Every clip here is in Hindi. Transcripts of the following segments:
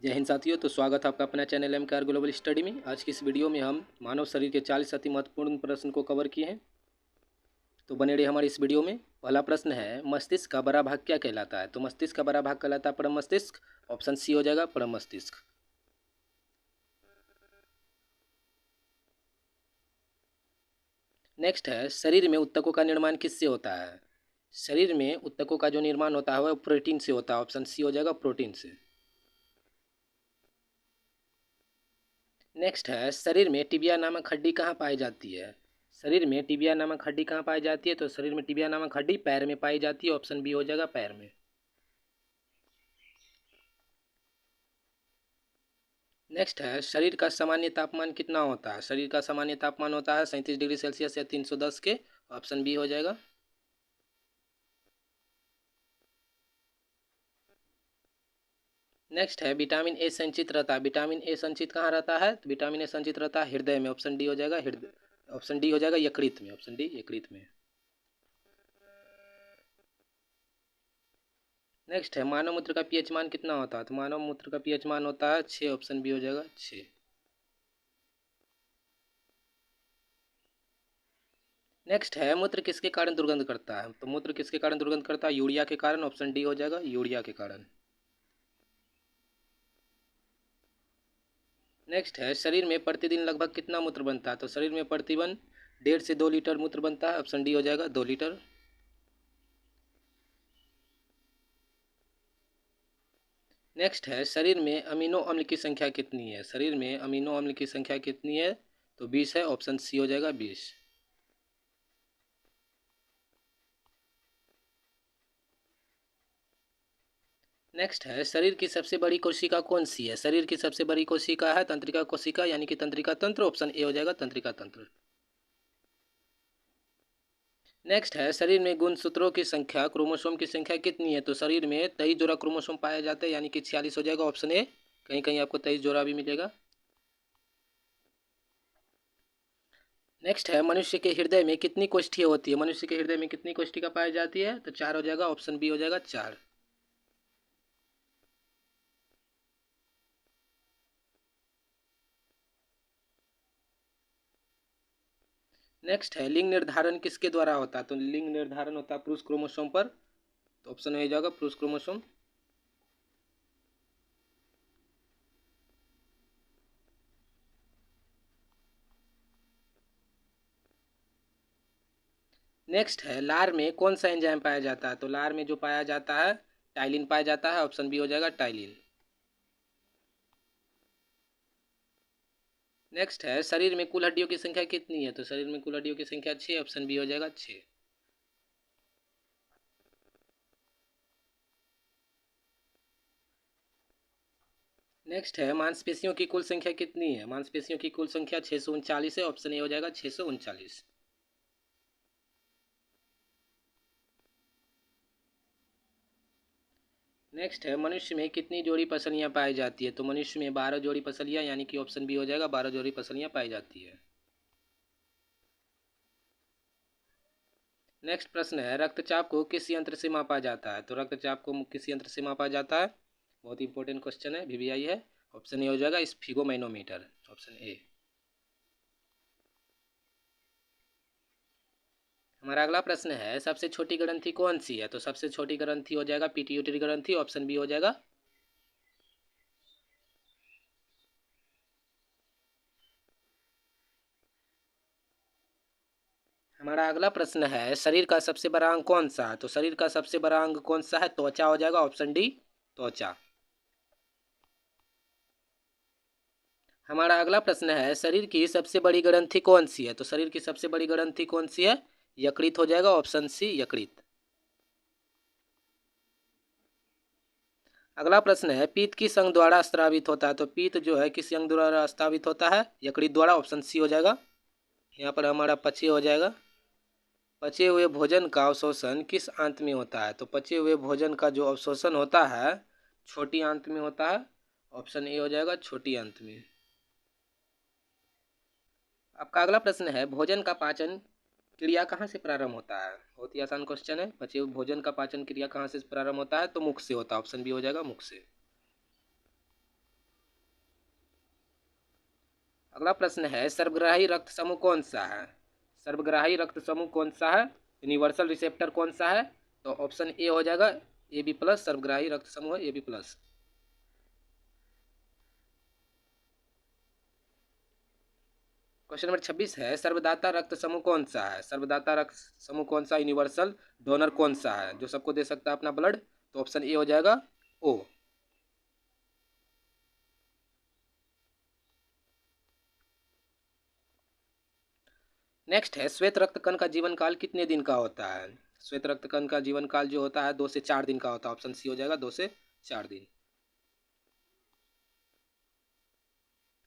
जय हिंद साथियों। तो स्वागत है आपका अपना चैनल MKR ग्लोबल स्टडी में। आज की इस वीडियो में हम मानव शरीर के 40 अति महत्वपूर्ण प्रश्न को कवर किए हैं, तो बने रहिए हमारी इस वीडियो में। पहला प्रश्न है, मस्तिष्क का बड़ा भाग क्या कहलाता है? तो मस्तिष्क का बड़ा भाग कहलाता है परम मस्तिष्क। ऑप्शन सी हो जाएगा परम मस्तिष्क। नेक्स्ट है, शरीर में ऊतकों का निर्माण किससे होता है? शरीर में ऊतकों का जो निर्माण होता है वह प्रोटीन से होता है। ऑप्शन सी हो जाएगा प्रोटीन से। नेक्स्ट है, शरीर में टिबिया नामक हड्डी कहाँ पाई जाती है? शरीर में टिबिया नामक हड्डी कहाँ पाई जाती है? तो शरीर में टिबिया नामक हड्डी पैर में पाई जाती है। ऑप्शन बी हो जाएगा पैर में। नेक्स्ट है, शरीर का सामान्य तापमान कितना होता है? शरीर का सामान्य तापमान होता है 37 डिग्री सेल्सियस या 310 के। ऑप्शन बी हो जाएगा। नेक्स्ट है, विटामिन ए संचित रहता है। विटामिन ए संचित कहाँ रहता है? तो विटामिन ए संचित रहता है हृदय में। ऑप्शन डी हो जाएगा हृदय। ऑप्शन डी हो जाएगा यकृत में। ऑप्शन डी यकृत में। नेक्स्ट है, मानव मूत्र का पीएच मान कितना होता है? तो मानव मूत्र का पीएच मान होता है 6। ऑप्शन बी हो जाएगा 6। नेक्स्ट है, मूत्र किसके कारण दुर्गंध करता है? तो मूत्र किसके कारण दुर्गंध करता है? यूरिया के कारण। ऑप्शन डी हो जाएगा यूरिया के कारण। नेक्स्ट है, शरीर में प्रतिदिन लगभग कितना मूत्र बनता है? तो शरीर में प्रतिदिन 1.5 से 2 लीटर मूत्र बनता है। ऑप्शन डी हो जाएगा 2 लीटर। नेक्स्ट है, शरीर में अमीनो अम्ल की संख्या कितनी है? शरीर में अमीनो अम्ल की संख्या कितनी है? तो 20 है। ऑप्शन सी हो जाएगा 20। नेक्स्ट है, शरीर की सबसे बड़ी कोशिका कौन सी है? शरीर की सबसे बड़ी कोशिका है तंत्रिका कोशिका, यानी कि तंत्रिका तंत्र। ऑप्शन ए हो जाएगा तंत्रिका तंत्र। नेक्स्ट है, शरीर में गुणसूत्रों की संख्या, क्रोमोसोम की संख्या कितनी है? तो शरीर में 23 जोड़ा क्रोमोसोम पाया जाता है, यानी कि 46 हो जाएगा। Option A. कहीं कहीं आपको 23 जोड़ा भी मिलेगा। नेक्स्ट है, मनुष्य के हृदय में कितनी कोष्ठियाँ होती है? मनुष्य के हृदय में कितनी कोष्ठिका पाई जाती है? तो 4 हो जाएगा। ऑप्शन बी हो जाएगा 4। नेक्स्ट है, लिंग निर्धारण किसके द्वारा होता है? तो लिंग निर्धारण होता है पुरुष क्रोमोसोम पर। तो ऑप्शन हो जाएगा पुरुष क्रोमोसोम। नेक्स्ट है, लार में कौन सा एंजाइम पाया जाता है? तो लार में जो पाया जाता है टाइलिन पाया जाता है। ऑप्शन बी हो जाएगा टाइलिन। नेक्स्ट है, शरीर में कुल हड्डियों की संख्या कितनी है? तो शरीर में कुल हड्डियों की संख्या 6। ऑप्शन बी हो जाएगा 6। नेक्स्ट है, मांसपेशियों की कुल संख्या कितनी है? मांसपेशियों की कुल संख्या 639 है। ऑप्शन ए हो जाएगा 639। नेक्स्ट है, मनुष्य में कितनी जोड़ी पसलियाँ पाई जाती है? तो मनुष्य में 12 जोड़ी पसलियाँ, यानी कि ऑप्शन बी हो जाएगा 12 जोड़ी पसलियाँ पाई जाती है। नेक्स्ट प्रश्न है, रक्तचाप को किस यंत्र से मापा जाता है? तो रक्तचाप को किस यंत्र से मापा जाता है? बहुत इंपॉर्टेंट क्वेश्चन है, VVI है। ऑप्शन ए हो जाएगा स्फिगोमैनोमीटर। Option A. हमारा अगला प्रश्न है, सबसे छोटी ग्रंथि कौन सी है? तो सबसे छोटी ग्रंथि हो जाएगा पिट्यूटरी ग्रंथि। ऑप्शन बी हो जाएगा। हमारा अगला प्रश्न है, शरीर का सबसे बड़ा अंग कौन सा है? तो शरीर का सबसे बड़ा अंग कौन सा है? त्वचा हो जाएगा। ऑप्शन डी त्वचा। हमारा अगला प्रश्न है, शरीर की सबसे बड़ी ग्रंथि कौन सी है? तो शरीर की सबसे बड़ी ग्रंथि कौन सी है? यकृत हो जाएगा। ऑप्शन सी यकृत। अगला प्रश्न है, पीत किस अंग द्वारा स्रावित होता है? तो पीत जो है किस अंग द्वारा स्रावित होता है? यकृत द्वारा। ऑप्शन सी हो जाएगा। यहाँ पर हमारा पचे हो जाएगा। पचे हुए भोजन का अवशोषण किस आंत में होता है? तो पचे हुए भोजन का जो अवशोषण होता है छोटी आंत में होता है। ऑप्शन ए हो जाएगा छोटी आंत में। आपका अगला प्रश्न है, भोजन का पाचन क्रिया कहाँ से प्रारंभ होता है? बहुत ही आसान क्वेश्चन है। पचे हुए भोजन का पाचन क्रिया कहाँ से प्रारंभ होता है? तो मुख से होता है। ऑप्शन बी हो जाएगा मुख से। अगला प्रश्न है सर्वग्राही रक्त समूह कौन सा है? सर्वग्राही रक्त समूह कौन सा है? यूनिवर्सल रिसेप्टर कौन सा है? तो ऑप्शन ए हो जाएगा AB प्लस, सर्वग्राही रक्त समूह है AB प्लस। क्वेश्चन नंबर 26 है सर्वदाता रक्त समूह कौन सा है? सर्वदाता रक्त समूह कौन सा? यूनिवर्सल डोनर कौन सा है जो सबको दे सकता है अपना ब्लड? तो ऑप्शन ए हो जाएगा ओ। नेक्स्ट है श्वेत रक्त कण का जीवन काल कितने दिन का होता है? श्वेत रक्त कण का जीवन काल जो होता है 2 से 4 दिन का होता है। ऑप्शन सी हो जाएगा 2 से 4 दिन।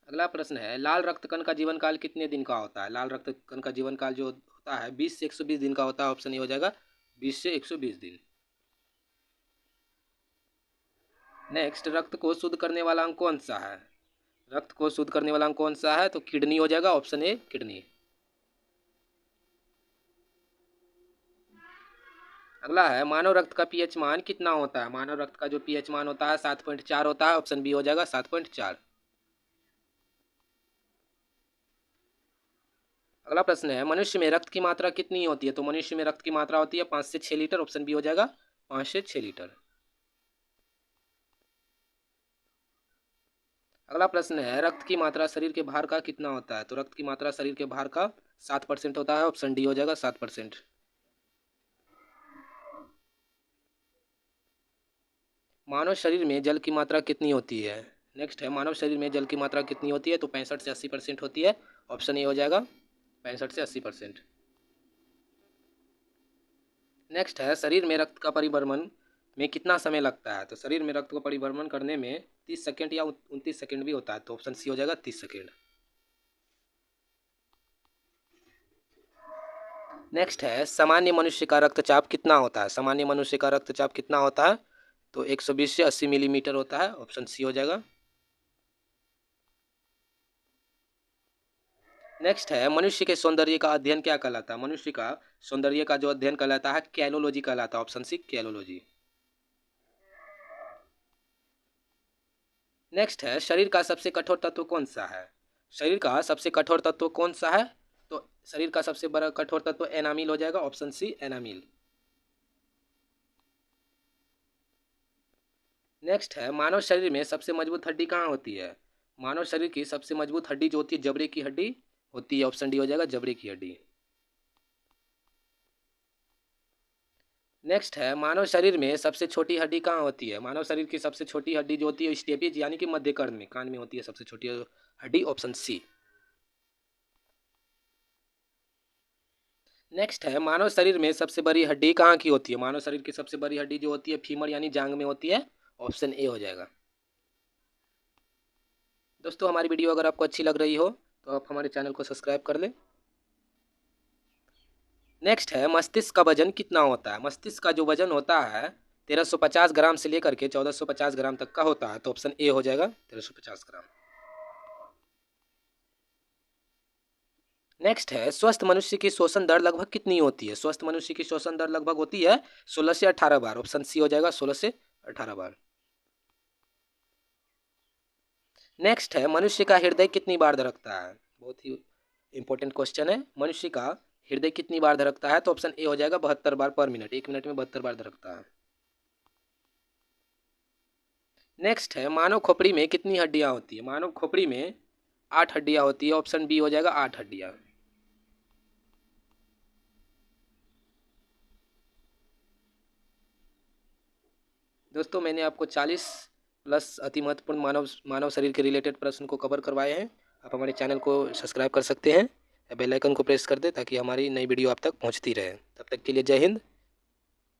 अगला प्रश्न है लाल रक्त कण का जीवन काल कितने दिन का होता है? लाल रक्त कण का जीवन काल जो होता है 20 से 120 दिन का होता है। ऑप्शन ए हो जाएगा 20 से 120 दिन। नेक्स्ट रक्त को शुद्ध करने वाला अंग कौन सा है? रक्त को शुद्ध करने वाला अंग कौन सा है? तो किडनी हो जाएगा। Option A kidney. अगला है मानव रक्त का पीएच मान कितना होता है? मानव रक्त का जो पीएच मान होता है 7.4 होता है। ऑप्शन बी हो जाएगा 7.4। अगला प्रश्न है मनुष्य में रक्त की मात्रा कितनी होती है? तो मनुष्य में रक्त की मात्रा होती है 5 से 6 लीटर। ऑप्शन बी हो जाएगा 5 से 6 लीटर। अगला प्रश्न है रक्त की मात्रा शरीर के भार का कितना होता है? तो रक्त की मात्रा शरीर के भार का 7% होता है। ऑप्शन डी हो जाएगा 7%। मानव शरीर में जल की मात्रा कितनी होती है? नेक्स्ट है मानव शरीर में जल की मात्रा कितनी होती है? तो 65 से 80% होती है। ऑप्शन ए हो जाएगा 65 से 80%। नेक्स्ट है शरीर में रक्त का परिभ्रमण में कितना समय लगता है? तो शरीर में रक्त को परिभ्रमण करने में 30 सेकेंड या 29 सेकेंड भी होता है। तो ऑप्शन सी हो जाएगा 30 सेकेंड। नेक्स्ट है सामान्य मनुष्य का रक्तचाप कितना होता है? सामान्य मनुष्य का रक्तचाप कितना होता है? तो 120 से 80 मिलीमीटर होता है। ऑप्शन सी हो जाएगा। नेक्स्ट है मनुष्य के सौंदर्य का अध्ययन क्या कहलाता है? मनुष्य का सौंदर्य का जो अध्ययन कहलाता है कैलोलॉजी कहलाता है। Option C कैलोलॉजी। नेक्स्ट है शरीर का सबसे कठोर तत्व कौन सा है? शरीर का सबसे कठोर तत्व कौन सा है? तो शरीर का सबसे बड़ा कठोर तत्व एनामिल हो जाएगा। Option C enamel. नेक्स्ट है मानव शरीर में सबसे मजबूत हड्डी कहाँ होती है? मानव शरीर की सबसे मजबूत हड्डी जो होती है जबड़े की हड्डी होती है। ऑप्शन डी हो जाएगा जबड़े की हड्डी। नेक्स्ट है मानव शरीर में सबसे छोटी हड्डी कहाँ होती है? मानव शरीर की सबसे छोटी हड्डी जो होती है स्टेपिज यानी कि मध्य कर्ण में, कान में होती है सबसे छोटी हड्डी। Option C. नेक्स्ट है मानव शरीर में सबसे बड़ी हड्डी कहाँ की होती है? मानव शरीर की सबसे बड़ी हड्डी जो होती है फीमर यानी जांग में होती है। ऑप्शन ए हो जाएगा। दोस्तों हमारी वीडियो अगर आपको अच्छी लग रही हो तो आप हमारे चैनल को सब्सक्राइब कर लें। नेक्स्ट है मस्तिष्क का वजन कितना होता है? मस्तिष्क का जो वजन होता है 1350 ग्राम से लेकर के 1450 ग्राम तक का होता है। तो ऑप्शन ए हो जाएगा 1350 ग्राम। नेक्स्ट है स्वस्थ मनुष्य की श्वसन दर लगभग कितनी होती है? स्वस्थ मनुष्य की श्वसन दर लगभग होती है 16 से 18 बार। ऑप्शन सी हो जाएगा 16 से 18 बार। नेक्स्ट है मनुष्य का हृदय कितनी बार धड़कता है? बहुत ही इंपॉर्टेंट क्वेश्चन है। मनुष्य का हृदय कितनी बार धड़कता है? तो ऑप्शन ए हो जाएगा 72 बार पर मिनट। 1 मिनट में 72 बार धड़कता है। नेक्स्ट है मानव खोपड़ी में कितनी हड्डियां होती है? मानव खोपड़ी में 8 हड्डियां होती है। ऑप्शन बी हो जाएगा 8 हड्डियां। दोस्तों मैंने आपको 40 प्लस अति महत्वपूर्ण मानव शरीर के रिलेटेड प्रश्न को कवर करवाए हैं। आप हमारे चैनल को सब्सक्राइब कर सकते हैं या बेल आइकन को प्रेस कर दें ताकि हमारी नई वीडियो आप तक पहुंचती रहे। तब तक के लिए जय हिंद।